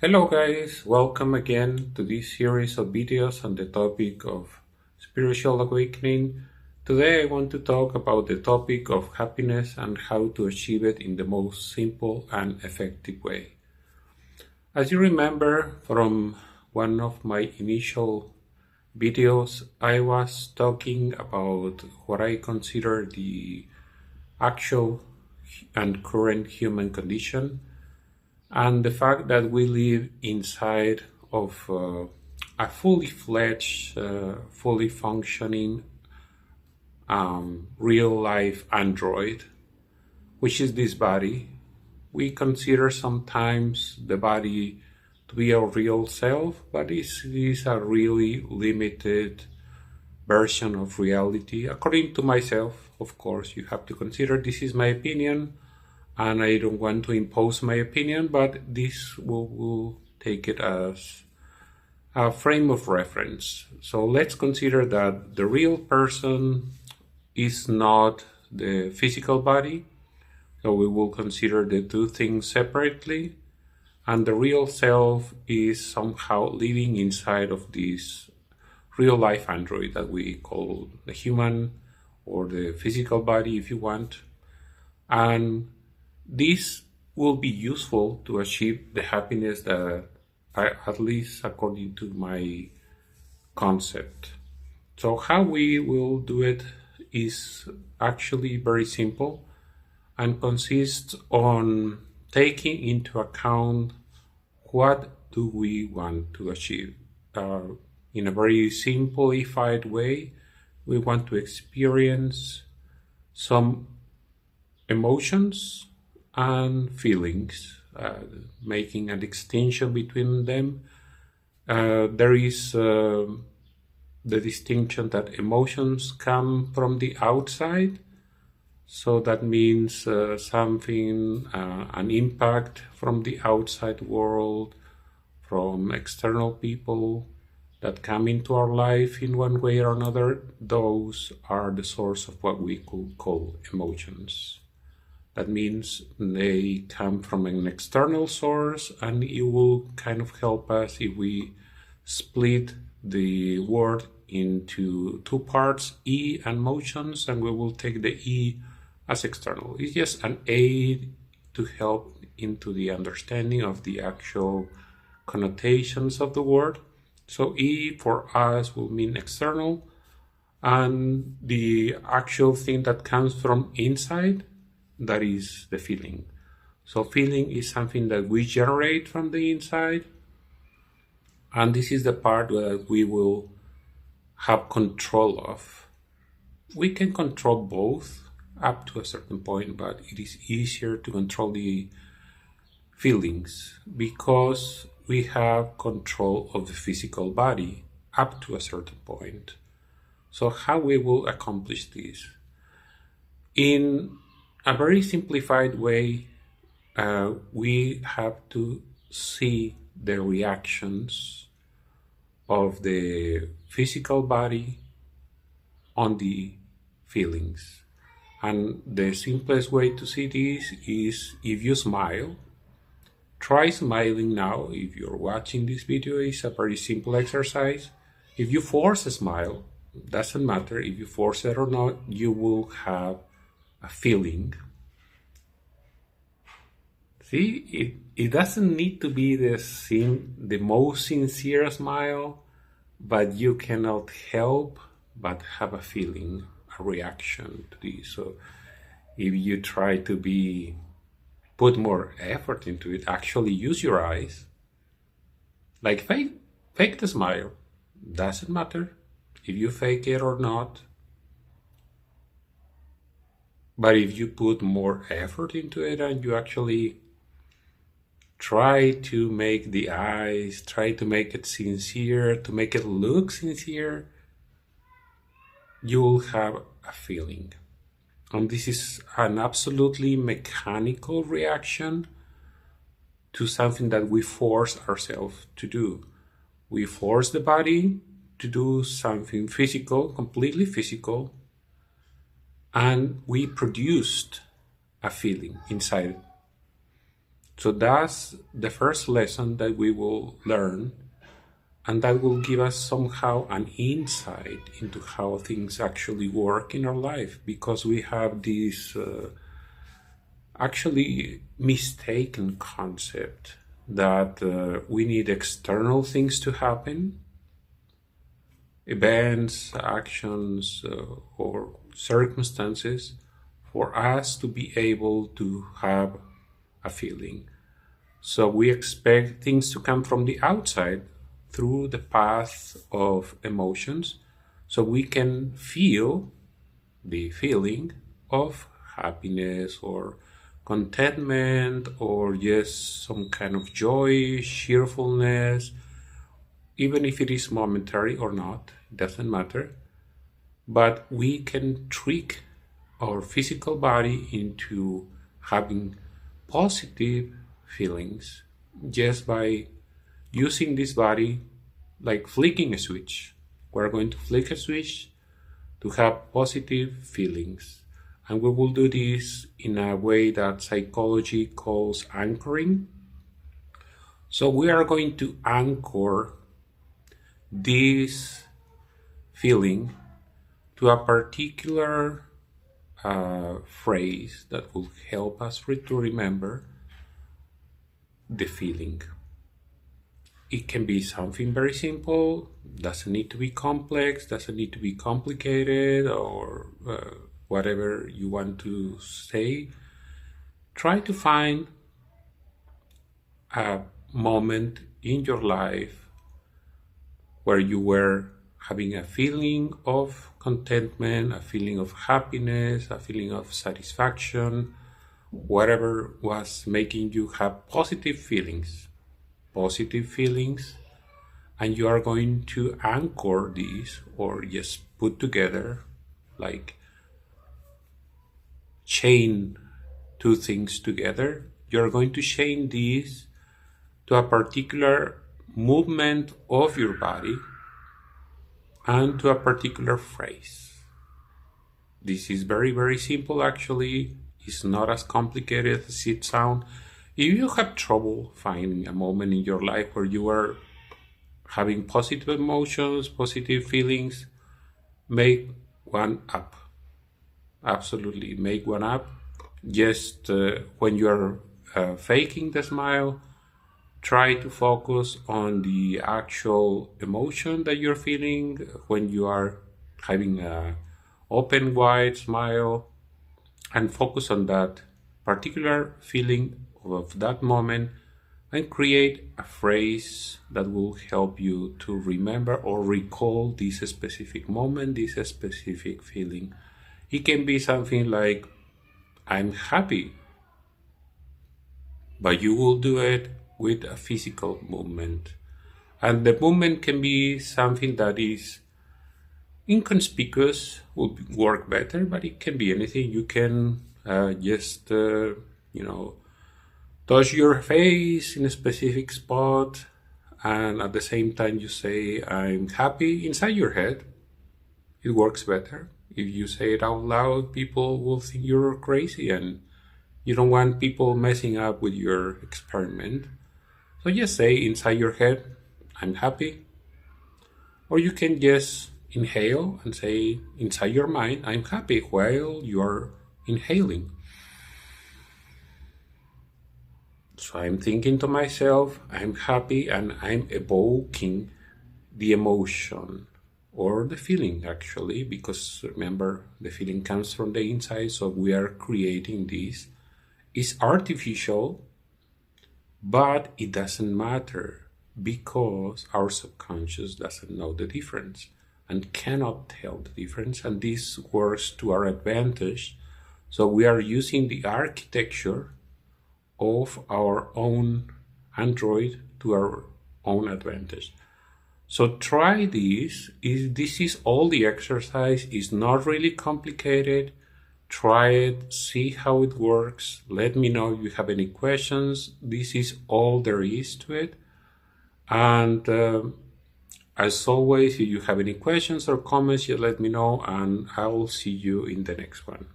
Hello guys, welcome again to this series of videos on the topic of spiritual awakening. Today I want to talk about the topic of happiness and how to achieve it in the most simple and effective way. As you remember from one of my initial videos, I was talking about what I consider the actual and current human condition, and the fact that we live inside of a fully fledged, fully functioning, real life android, which is this body. We consider sometimes the body to be our real self, but it is a really limited version of reality. According to myself, of course, you have to consider this is my opinion, and I don't want to impose my opinion, but this will take it as a frame of reference. So let's consider that the real person is not the physical body. So we will consider the two things separately, and the real self is somehow living inside of this real life android that we call the human or the physical body if you want. And this will be useful to achieve the happiness that at least according to my concept. So how we will do it is actually very simple and consists on taking into account what do we want to achieve. In a very simplified way, we want to experience some emotions and feelings, making a distinction between them. There is the distinction that emotions come from the outside, so that means something, an impact from the outside world, from external people that come into our life in one way or another. Those are the source of what we could call emotions. That means they come from an external source, and it will kind of help us if we split the word into two parts, E and emotions, and we will take the E as external. It's just an aid to help into the understanding of the actual connotations of the word. So E for us will mean external, and the actual thing that comes from inside, that is the feeling. So feeling is something that we generate from the inside, and this is the part that we will have control of. We can control both up to a certain point, but it is easier to control the feelings because we have control of the physical body up to a certain point. So how we will accomplish this? In a very simplified way, we have to see the reactions of the physical body on the feelings. And the simplest way to see this is if you smile. Try smiling now. If you're watching this video, it's a very simple exercise. If you force a smile, doesn't matter if you force it or not, you will have a feeling. See, it doesn't need to be the most sincere smile, but you cannot help but have a feeling, a reaction to this. So if you try to put more effort into it, actually use your eyes, like fake the smile. Doesn't matter if you fake it or not. But if you put more effort into it and you actually try to make the eyes, try to make it sincere, to make it look sincere, you will have a feeling. And this is an absolutely mechanical reaction to something that we force ourselves to do. We force the body to do something physical, completely physical, and we produced a feeling inside. So that's the first lesson that we will learn, and that will give us somehow an insight into how things actually work in our life, because we have this actually mistaken concept that we need external things to happen, events, actions, or circumstances, for us to be able to have a feeling. So we expect things to come from the outside through the path of emotions, so we can feel the feeling of happiness or contentment or just some kind of joy, cheerfulness, even if it is momentary or not, it doesn't matter. But we can trick our physical body into having positive feelings just by using this body like flicking a switch. We're going to flick a switch to have positive feelings. And we will do this in a way that psychology calls anchoring. So we are going to anchor this feeling to a particular phrase that will help us to remember the feeling. It can be something very simple, doesn't need to be complex, doesn't need to be complicated, or whatever you want to say. Try to find a moment in your life where you were having a feeling of contentment, a feeling of happiness, a feeling of satisfaction, whatever was making you have positive feelings, and you are going to anchor these, or just put together, like chain two things together. You're going to chain these to a particular movement of your body and to a particular phrase. This is very, very simple actually. It's not as complicated as it sounds. If you have trouble finding a moment in your life where you are having positive emotions, positive feelings, make one up. Absolutely, make one up. Just when you are faking the smile, try to focus on the actual emotion that you're feeling when you are having an open, wide smile, and focus on that particular feeling of that moment, and create a phrase that will help you to remember or recall this specific moment, this specific feeling. It can be something like, I'm happy, but you will do it with a physical movement. And the movement can be something that is inconspicuous, will work better, but it can be anything. You can just, touch your face in a specific spot, and at the same time you say, I'm happy, inside your head. It works better. If you say it out loud, people will think you're crazy, and you don't want people messing up with your experiment. So just say inside your head, I'm happy. Or you can just inhale and say inside your mind, I'm happy, while you're inhaling. So I'm thinking to myself, I'm happy, and I'm evoking the emotion or the feeling actually, because remember, the feeling comes from the inside, so we are creating this. It's artificial, but it doesn't matter, because our subconscious doesn't know the difference and cannot tell the difference, and this works to our advantage. So we are using the architecture of our own Android to our own advantage. So try this. This is all the exercise. It's not really complicated. Try it, see how it works. Let me know if you have any questions. This is all there is to it. And as always, if you have any questions or comments, just let me know, and I will see you in the next one.